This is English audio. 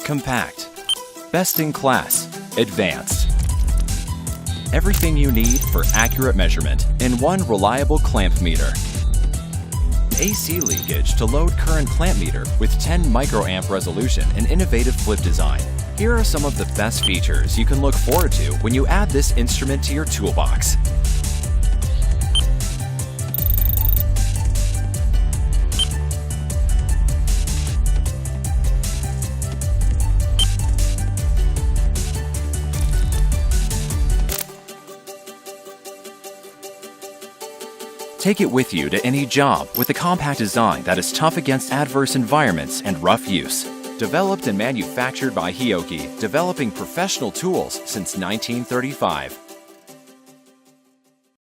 compact, best in class, advanced. Everything you need for accurate measurement in one reliable clamp meter. AC leakage to load current clamp meter with 10 microamp resolution and innovative flip design. Here are some of the best features you can look forward to when you add this instrument to your toolbox. Take it with you to any job with a compact design that is tough against adverse environments and rough use. Developed and manufactured by Hioki, developing professional tools since 1935.